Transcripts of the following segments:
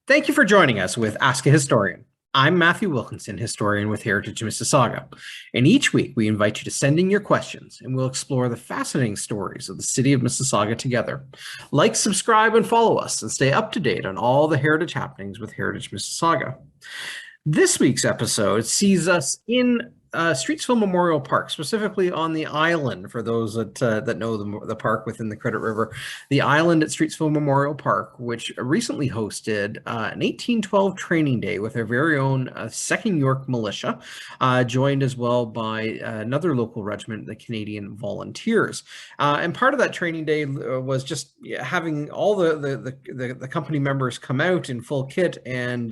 Thank you for joining us with Ask a Historian. I'm Matthew Wilkinson, historian with Heritage Mississauga, and each week we invite you to send in your questions and we'll explore the fascinating stories of the city of Mississauga together. Like, subscribe, and follow us and stay up to date on all the heritage happenings with Heritage Mississauga. This week's episode sees us in Streetsville Memorial Park, specifically on the island. For those that know the park within the Credit River, the island at Streetsville Memorial Park, which recently hosted an 1812 training day with their very own 2nd York Militia, joined as well by another local regiment, the Canadian Volunteers. And part of that training day was just having all the company members come out in full kit and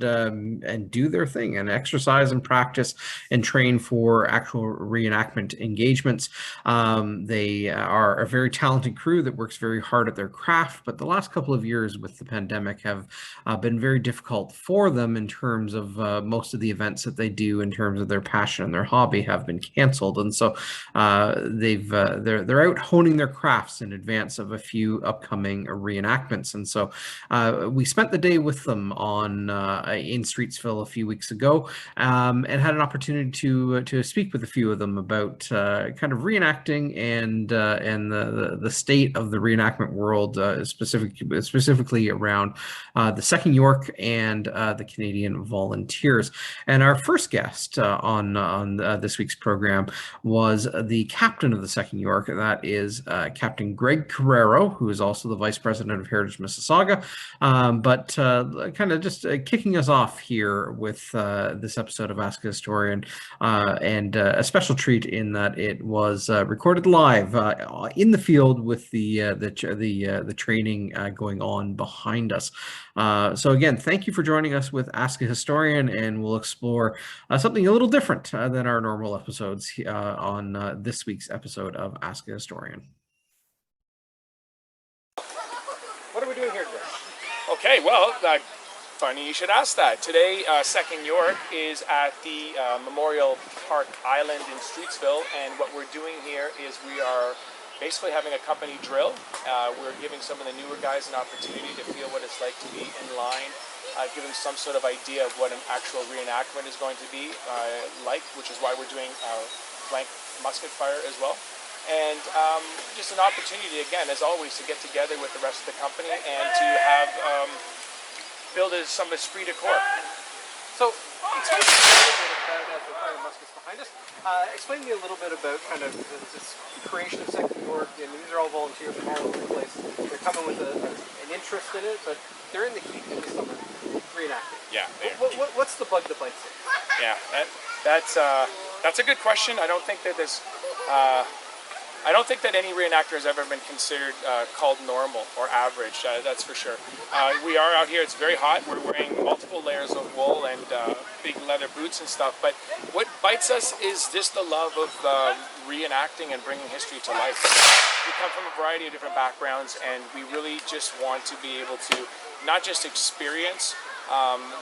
do their thing and exercise and practice and train for actual reenactment engagements. They are a very talented crew that works very hard at their craft, but the last couple of years with the pandemic have been very difficult for them in terms of most of the events that they do in terms of their passion and their hobby have been canceled. And so they're out honing their crafts in advance of a few upcoming reenactments. And so we spent the day with them in Streetsville a few weeks ago, and had an opportunity to speak with a few of them about kind of reenacting and the state of the reenactment world, specifically around the 2nd York and the Canadian Volunteers. And our first guest on this week's program was the captain of the 2nd York. That is Captain Greg Carrero, who is also the vice president of Heritage Mississauga. But kind of just kicking us off here with this episode of Ask a Historian, and a special treat in that it was recorded live in the field with the training going on behind us. So again, thank you for joining us with Ask a Historian, and we'll explore something a little different than our normal episodes on this week's episode of Ask a Historian. What are we doing here today? Okay, well, funny you should ask that. Today, 2nd York is at the Memorial Park Island in Streetsville, and what we're doing here is we are basically having a company drill. We're giving some of the newer guys an opportunity to feel what it's like to be in line, giving some sort of idea of what an actual reenactment is going to be like, which is why we're doing blank musket fire as well. And just an opportunity, again, as always, to get together with the rest of the company and to have build some esprit de corps. So, explain to me a little bit about, as we're playing muskets behind us, explain to me a little bit about kind of this creation of 2nd York. And these are all volunteers from all over the place. They're coming with an interest in it, but they're in the heat in the summer, reenacting. Yeah. What's the bug that bites it? Yeah, that's a good question. I don't think that there's I don't think that any reenactor has ever been considered called normal or average, that's for sure. We are out here, it's very hot, we're wearing multiple layers of wool and big leather boots and stuff, but what bites us is just the love of reenacting and bringing history to life. We come from a variety of different backgrounds, and we really just want to be able to not just experience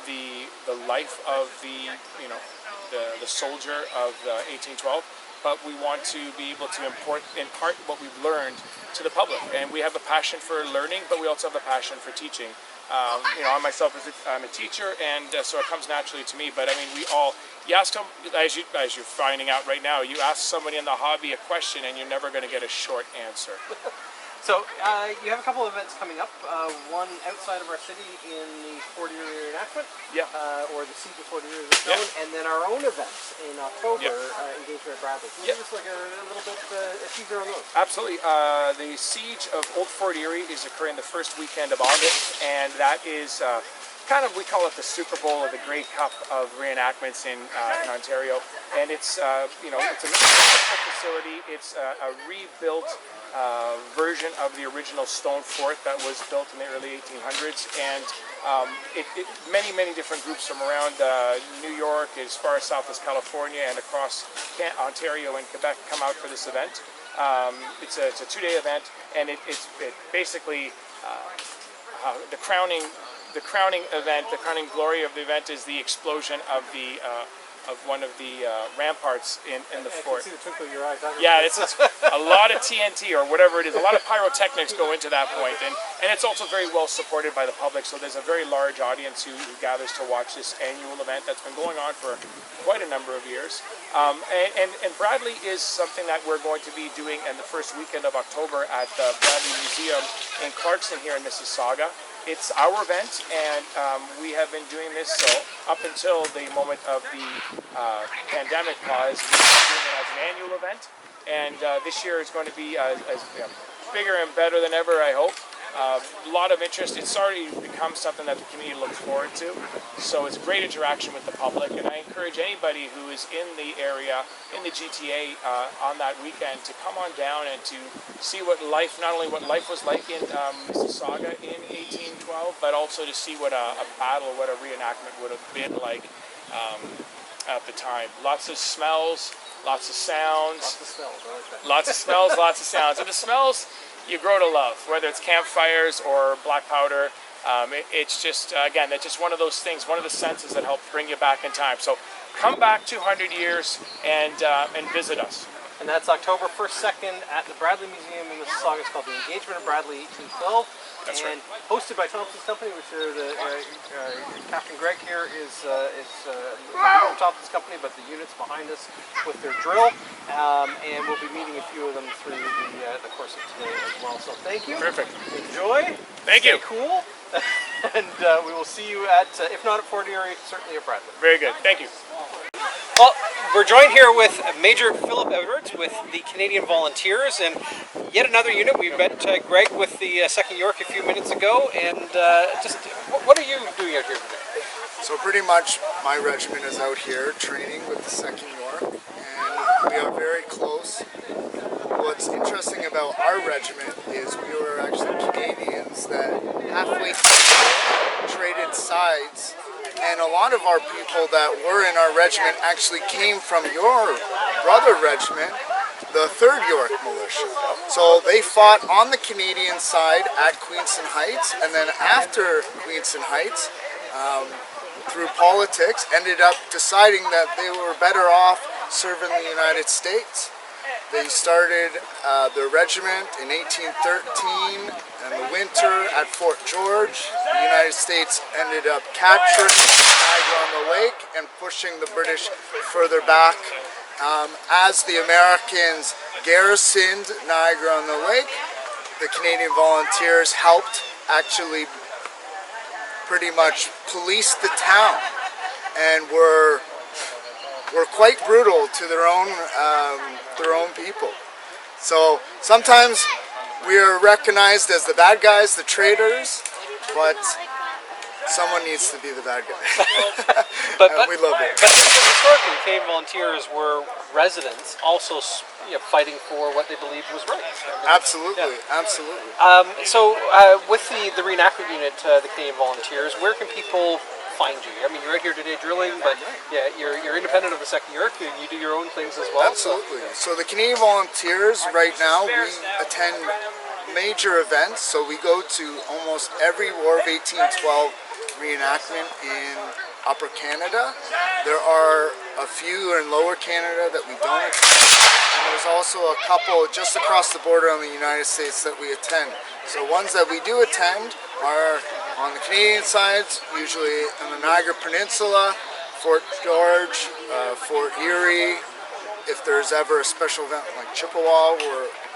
the life of the soldier of 1812, but we want to be able to impart what we've learned to the public. And we have a passion for learning, but we also have a passion for teaching. I myself, I'm a teacher, and so it comes naturally to me. But I mean, you ask them, as you're finding out right now, you ask somebody in the hobby a question, and you're never going to get a short answer. So, you have a couple of events coming up. One outside of our city in the 40-year reenactment, or the Siege of 40 Years of Stone, and then our own events in October, engagement at Bradley. Can you give us like a little bit a teaser on those? Absolutely. The Siege of Old Fort Erie is occurring the first weekend of August, and that is kind of, we call it the Super Bowl or the Grey Cup of reenactments in Ontario. And it's, it's a municipal facility. It's a rebuilt version of the original stone fort that was built in the early 1800s, and many different groups from around New York, as far south as California, and across Ontario and Quebec come out for this event. It's a 2-day event, and it basically the crowning event, the crowning glory of the event is the explosion of the one of the ramparts in the fort. I can see the twinkle in your eye. Yeah, it's a lot of TNT or whatever it is. A lot of pyrotechnics go into that point, and it's also very well supported by the public. So there's a very large audience who gathers to watch this annual event that's been going on for quite a number of years. And Bradley is something that we're going to be doing in the first weekend of October at the Bradley Museum in Clarkson here in Mississauga. It's our event, and we have been doing this up until the moment of the pandemic pause. We've been doing it as an annual event, and this year is going to be bigger and better than ever, I hope. A lot of interest. It's already become something that the community looks forward to, so it's great interaction with the public, and I encourage anybody who is in the area, in the GTA on that weekend, to come on down and to see what life, not only what life was like in Mississauga in 1812, but also to see what a battle, what a reenactment would have been like at the time. Lots of smells, lots of sounds. Lots of smells, I like that. Lots of smells, lots of sounds. And the smells you grow to love, whether it's campfires or black powder. It's just, again, that's just one of those things, one of the senses that help bring you back in time. So come back 200 years and visit us. And that's October 1st, 2nd at the Bradley Museum in Mississauga. It's called the Engagement of Bradley 1812. That's and right. Hosted by Thompson's company, which are the Captain Greg here is Thompson's company, but the units behind us with their drill. And we'll be meeting a few of them through the course of today as well. So thank you. Perfect. Enjoy. Thank you. Stay cool. And we will see you at, if not at Fort Erie, certainly at Bradley. Very good. Thank you. Well, we're joined here with Major Philip Edwards with the Canadian Volunteers, and yet another unit. We met Greg with the 2nd York a few minutes ago, and just what are you doing out here today? So pretty much my regiment is out here training with the 2nd York, and we are very close. What's interesting about our regiment is we were actually Canadians that halfway traded sides. And a lot of our people that were in our regiment actually came from your brother regiment, the 3rd York Militia. So they fought on the Canadian side at Queenston Heights, and then after Queenston Heights, through politics, ended up deciding that they were better off serving the United States. They started their regiment in 1813 in the winter at Fort George. The United States ended up capturing Niagara on the Lake and pushing the British further back. As the Americans garrisoned Niagara on the Lake, the Canadian Volunteers helped actually pretty much police the town, and were quite brutal to their own people. So sometimes we are recognized as the bad guys, the traitors, but someone needs to be the bad guy. but we love it. But historically, Canadian Volunteers were residents, also fighting for what they believed was right. Absolutely, absolutely. So with the reenactment unit, the Canadian Volunteers, where can people find you? I mean, you're out here today drilling, but yeah, you're independent of the 2nd York, and you do your own things as well. Absolutely. So the Canadian Volunteers, right now, we attend major events. So we go to almost every War of 1812 reenactment in Upper Canada. There are a few in Lower Canada that we don't attend. And there's also a couple just across the border on the United States that we attend. So ones that we do attend are on the Canadian sides, usually in the Niagara Peninsula, Fort George, Fort Erie. If there's ever a special event like Chippewa,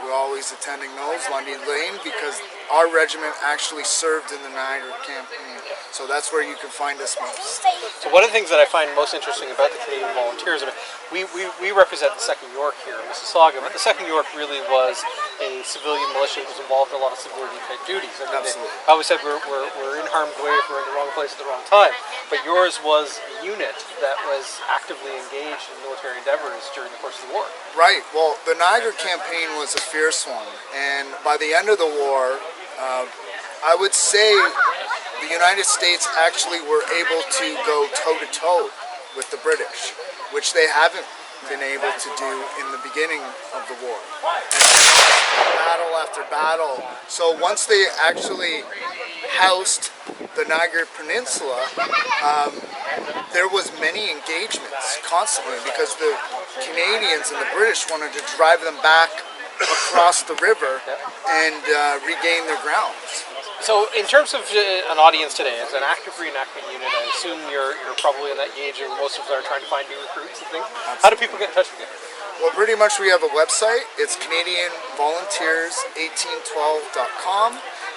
we're always attending those, Lundy Lane, because our regiment actually served in the Niagara campaign. So that's where you can find us most. So one of the things that I find most interesting about the Canadian Volunteers, I mean, we represent the 2nd York here in Mississauga, but the 2nd York really was a civilian militia that was involved in a lot of civilian type duties. I mean, Absolutely. I always said we're in harm's way if we're in the wrong place at the wrong time, but yours was a unit that was actively engaged in military endeavors during the course of the war. Right. Well, the Niagara campaign was a fierce one, and by the end of the war, I would say the United States actually were able to go toe-to-toe with the British, which they haven't been able to do in the beginning of the war. And battle after battle. So once they actually housed the Niagara Peninsula, there was many engagements constantly because the Canadians and the British wanted to drive them back across the river and regain their grounds. So, in terms of an audience today, as an active reenactment unit, I assume you're probably in that age where most of us are trying to find new recruits and things. Absolutely. How do people get in touch with you? Well, pretty much we have a website. It's CanadianVolunteers1812.com.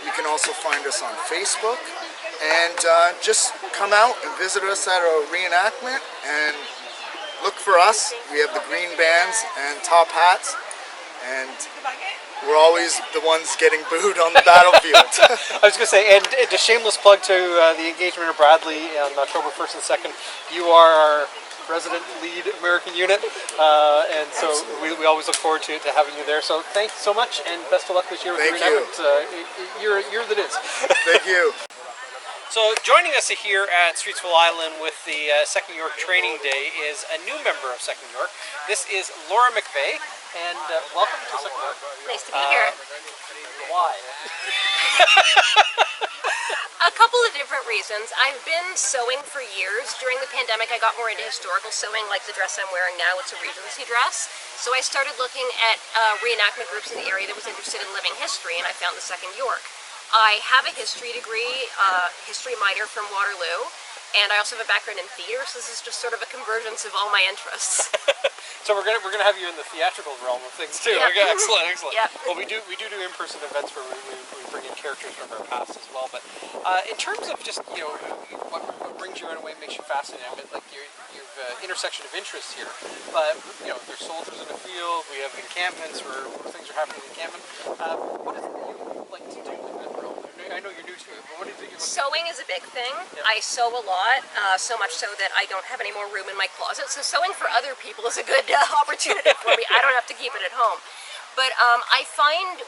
You can also find us on Facebook. And just come out and visit us at a reenactment and look for us. We have the green bands and top hats. And we're always the ones getting booed on the battlefield. I was going to say, and a shameless plug to the engagement of Bradley on October 1st and 2nd. You are our resident lead American unit, and so we always look forward to having you there. So thanks so much, and best of luck this year with Thank the reenactment. You're the diz. Thank you. So joining us here at Streetsville Island with the 2nd York Training Day is a new member of 2nd York. This is Laura McVeigh, and welcome to 2nd York. Nice to be here. Why? A couple of different reasons. I've been sewing for years. During the pandemic, I got more into historical sewing, like the dress I'm wearing now. It's a Regency dress. So I started looking at reenactment groups in the area that was interested in living history, and I found the 2nd York. I have a history degree, history minor from Waterloo, and I also have a background in theater, so this is just sort of a convergence of all my interests. So we're gonna have you in the theatrical realm of things too. Yeah. Okay, excellent. Yeah. Well, we do in-person events where we bring in characters from our past as well. But in terms of just what brings you in a way, makes you fascinating. I mean, like you've intersection of interest here. But there's soldiers in the field. We have encampments where things are happening in encampment. What is it that you like to do in that realm? I know you're new to it, but what is it you like? Sewing is a big thing. Yeah. I sew a lot, so much so that I don't have any more room in my closet. So sewing for other people is a good opportunity for me. I don't have to keep it at home. But I find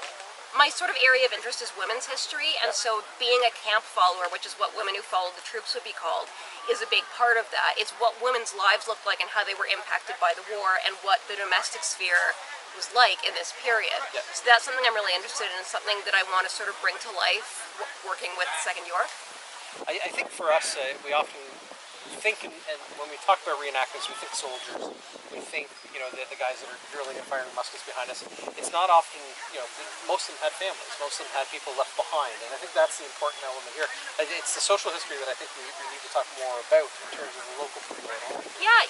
my sort of area of interest is women's history, and so being a camp follower, which is what women who followed the troops would be called, is a big part of that. It's what women's lives looked like and how they were impacted by the war and what the domestic sphere was like in this period. Yeah. So that's something I'm really interested in, and something that I want to sort of bring to life working with 2nd York. I think for us, we often think, and when we talk about reenactments, we think soldiers. We think, the guys that are drilling and firing muskets behind us. It's not often, most of them had families. Most of them had people left behind, and I think that's the important element here. It's the social history that I think we need to talk more about in terms of the local people at home. Yeah.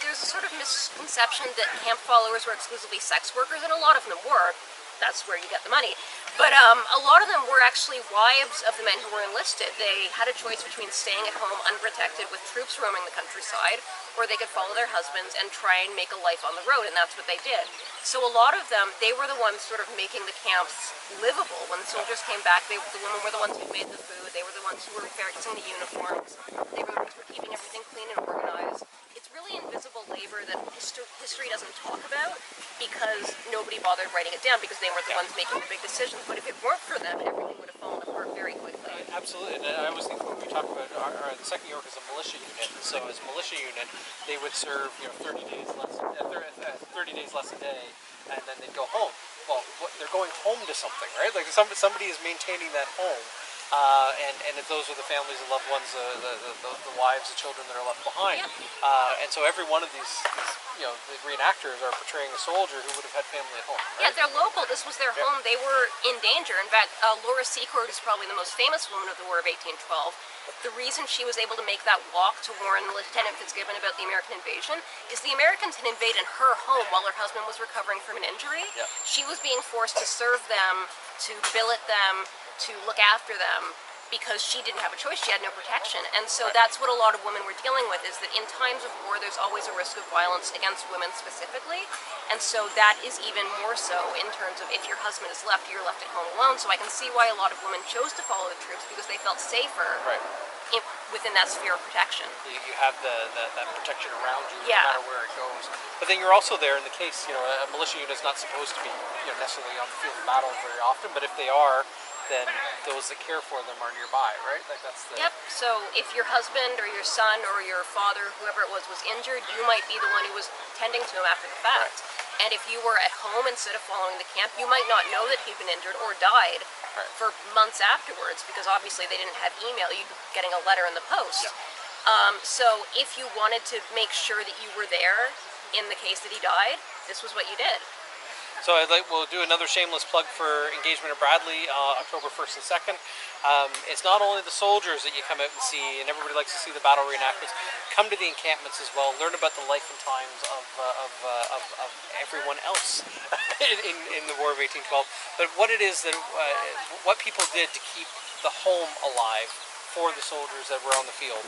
There's a sort of misconception that camp followers were exclusively sex workers, and a lot of them were. That's where you get the money. But a lot of them were actually wives of the men who were enlisted. They had a choice between staying at home unprotected with troops roaming the countryside, or they could follow their husbands and try and make a life on the road, and that's what they did. So a lot of them, they were the ones sort of making the camps livable. When the soldiers came back, the women were the ones who made the food, they were the ones who were fixing the uniforms, they were the ones who were keeping everything clean and organized. It's really invisible labor that history doesn't talk about because nobody bothered writing it down because they weren't the ones making the big decisions. But if it weren't for them, everything would have fallen apart very quickly. Absolutely, and I always think when we talk about the 2nd York as a militia unit, so as a militia unit, they would serve 30 days less a day, and then they'd go home. Well, they're going home to something, right? Like somebody is maintaining that home. And those are the families, the loved ones, the wives, the children that are left behind. Yeah. And so every one of these the reenactors are portraying a soldier who would have had family at home. Right? Yeah, they're local. This was their home. They were in danger. In fact, Laura Secord is probably the most famous woman of the War of 1812. The reason she was able to make that walk to warn Lieutenant Fitzgibbon about the American invasion is the Americans had invaded her home while her husband was recovering from an injury. Yeah. She was being forced to serve them, to billet them, to look after them, because she didn't have a choice. She had no protection. And so that's what a lot of women were dealing with, is that in times of war there's always a risk of violence against women specifically, and so that is even more so in terms of if your husband is left, you're left at home alone. So I can see why a lot of women chose to follow the troops, because they felt safer within that sphere of protection. You have that protection around you, Yeah. no matter where it goes. But then you're also there in the case, a militia unit is not supposed to be necessarily on the field of battle very often, but if they are, then those that care for them are nearby, right? Like that's the... Yep. So if your husband or your son or your father, whoever it was injured, you might be the one who was tending to him after the fact. And if you were at home instead of following the camp, you might not know that he'd been injured or died for months afterwards, because obviously they didn't have email. You'd be getting a letter in the post. So if you wanted to make sure that you were there in the case that he died, this was what you did. So we'll do another shameless plug for Engagement of Bradley, October 1st and 2nd. It's not only the soldiers that you come out and see, and everybody likes to see the battle reenactments. Come to the encampments as well. Learn about the life and times of everyone else in the War of 1812. But what it is that what people did to keep the home alive for the soldiers that were on the field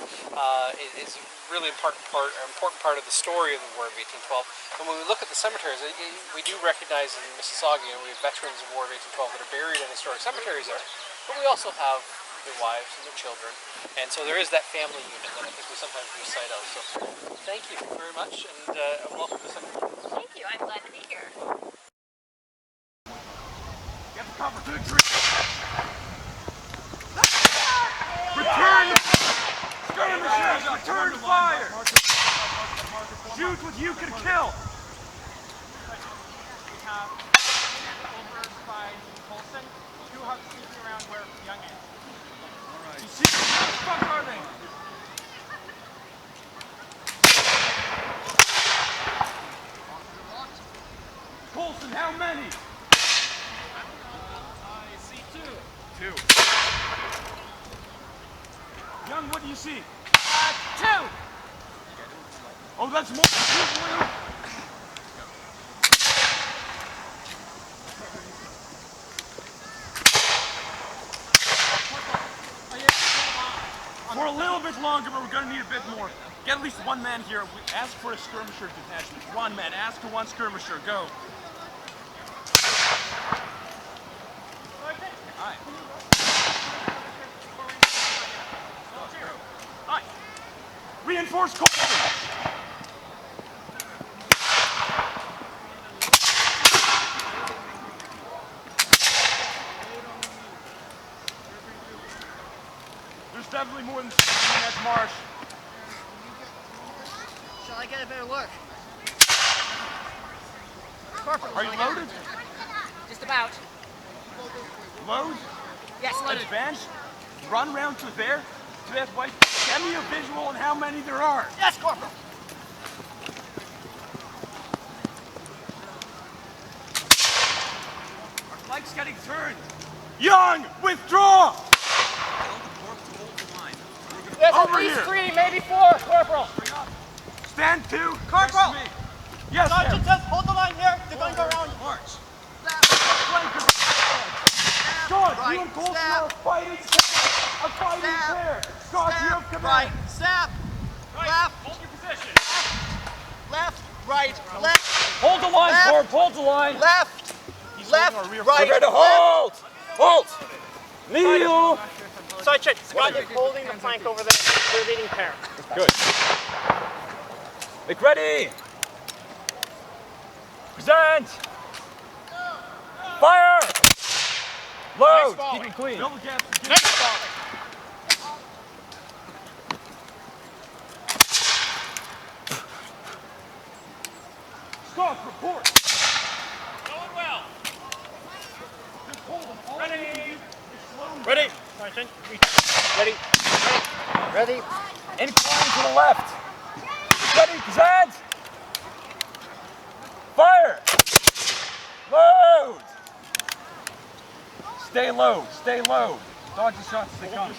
is a really important part of the story of the War of 1812. And when we look at the cemeteries, we do recognize in Mississauga, we have veterans of War of 1812 that are buried in historic cemeteries there, but we also have their wives and their children, and so there is that family unit that I think we sometimes lose sight of. So thank you very much, and welcome to Cemetery. Thank you, I'm glad to be here. Get the cover to the tree. Return! Skirmishers, return fire! Shoot what you can kill! We have over by Wilkinson, 2 huts sneaking around where Young is. Alright. You see, where the fuck are they? Colson, how many? I see 2. 2. Young, what do you see? 2! Oh, that's more than 2, For a little bit longer, but we're going to need a bit more. Get at least 1 man here. Ask for a skirmisher detachment. 1 man. Ask for 1 skirmisher. Go. Alright. Alright. Reinforce Colson. There's definitely more than 6 in that marsh. Shall I get a better look? Corporal, Are you loaded? just about. Load? Yes, loaded. Advance? Run round to there? To that white? Send me a visual on how many there are. Yes, Corporal. Our flank's getting turned. Young, withdraw! There's Over at least here. 3, maybe 4, Corporal. Stand 2. Corporal! Yes, Sergeant sir. says hold the line here. They're going to go around. March. Scott, you and Colson are fighting there. Scott, you have command. Right, step. Left. Hold your position. Left, right, left, Hold the line, Left. Corp. Hold the line. left, left, right. We're ready to hold. Halt. Kneel. Sergeant, Scott is holding the flank over there. They're leading pair. Good. Make ready. Present. Fire. Load. Nice Keep it clean. Next ball. Stop. Report. Going well. Ready. Ready. Sergeant. Ready. Ready. Incline to the left. Ready. Present. Fire. Load. Stay low. Stay low. Dodge the shots as they come.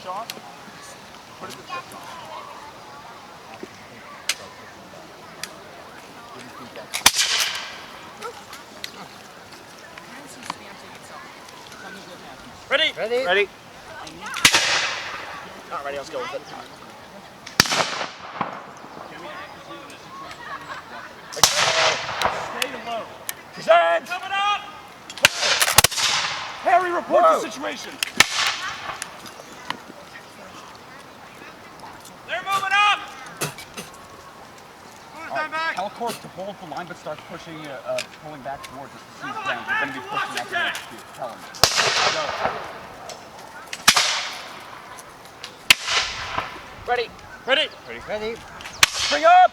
Ready. Ready? Ready. Not ready. Let's go with it. Stay low. Present. Coming up. Harry, report the situation. They're moving up. Tell Corp to hold the line but start pushing, pulling back towards us to seize ground. We're going to be pushing out the next few. Tell him. Ready. Ready. Ready? Bring up.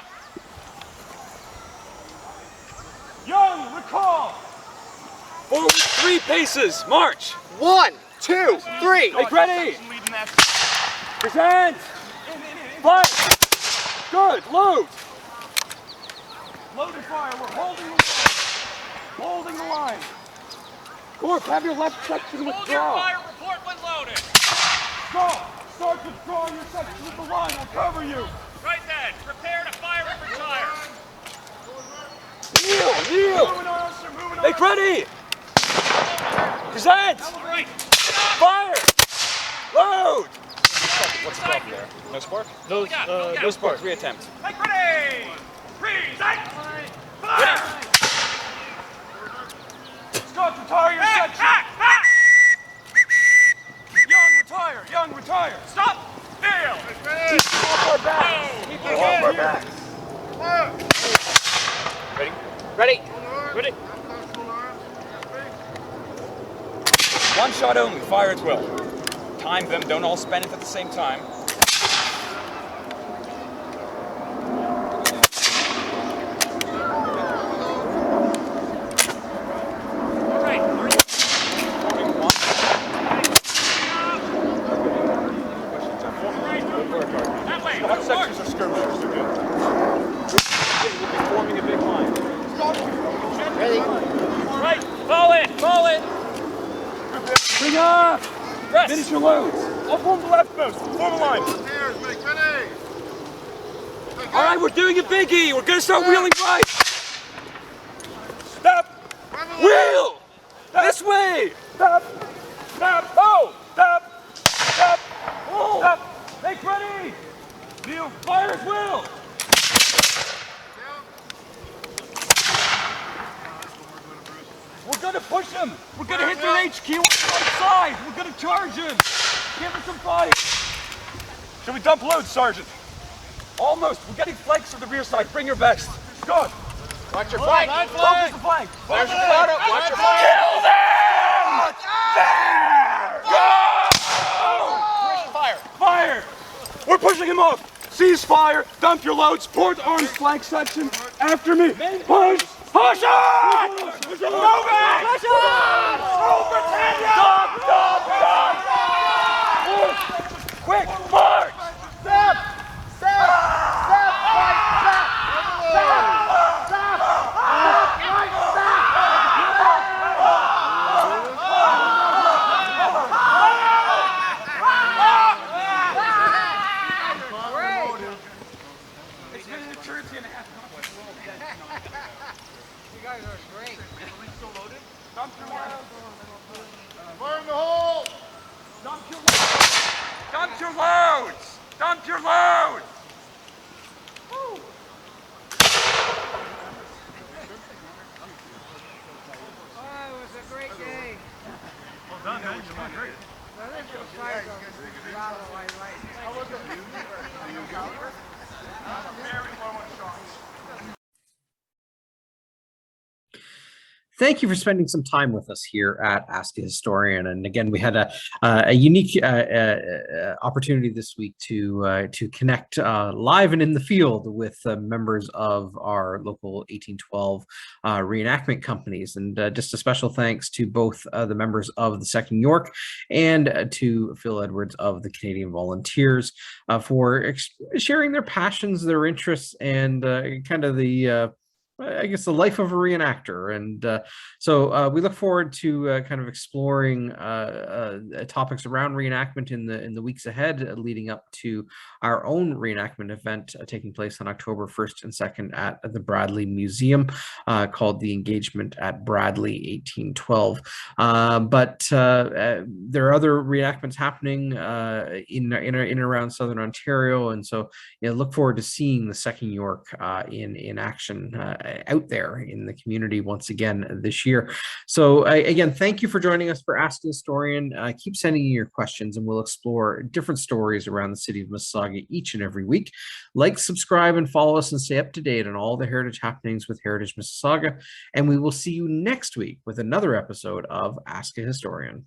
Young, recall. Forward 3 paces. March. 1, 2, 3. Make ready. Present. Fight. Good. Load. Load and fire. We're holding the line. Holding the line. Corp, have your left section withdraw. Fire report when loaded. Start withdrawing your section of the line. We'll cover you. Right then, prepare to fire and retire. Kneel. Make ready. Present. Right. Fire. Load. What's the problem there? No spark? No spark. Reattempt. Make ready. Present. Fire. Scott, retire your section. Young, retire. Stop. Kneel. Keep off our backs. Keep off our backs. Ready? One shot only. Fire at will. Time them. Don't all spend it at the same time. What sections are skirmishers? They're good. We'll be forming a big line. Ready? Right. Fall in. Bring up! Rest. Finish your loads. I'll form the leftmost. Form a line. All right, we're doing a biggie. We're going to start wheeling right. Step. Wheel. This way. Step. Oh. Step. Oh. Step. Make ready. Kneel. Fire as will. We're going to push them. We're going to hit their HQ on the right side. We're going to charge them. Give them some fight. Should we dump loads, Sergeant? Almost. We're getting flanks from the rear side. Bring your best. Scott. Watch your flank. Focus the flank. There's your photo. Watch your flank. Kill them! There! Go! Fire! We're pushing him off. Cease fire. Dump your loads. Port arms flank section. After me. Push! Push on! Move it! Push on! Over Quick! March! Step! It's been an eternity and a half. You guys are great. Are we still loaded? Dump your loads. Fire in the hole! Dump your loads. Dump your loads. Dump your loads. Woo. Oh, it was a great day. Well done, man. You're doing great. Well, this was fire. Very low on shots. Thank you for spending some time with us here at Ask a Historian. And again, we had a unique opportunity this week to connect live and in the field with members of our local 1812 reenactment companies. And just a special thanks to both the members of the 2nd York and to Phil Edwards of the Canadian Volunteers for sharing their passions, their interests, and kind of the I guess the life of a reenactor. And so we look forward to kind of exploring topics around reenactment in the weeks ahead, leading up to our own reenactment event taking place on October 1st and 2nd at the Bradley Museum, called The Engagement at Bradley 1812. But there are other reenactments happening in and around Southern Ontario, and so look forward to seeing the 2nd York in action out there in the community once again this year. So again, thank you for joining us for Ask the Historian. Keep sending in your questions and we'll explore different stories around the city of Mississauga each and every week. Like, subscribe, and follow us and stay up to date on all the heritage happenings with Heritage Mississauga. And we will see you next week with another episode of Ask a Historian.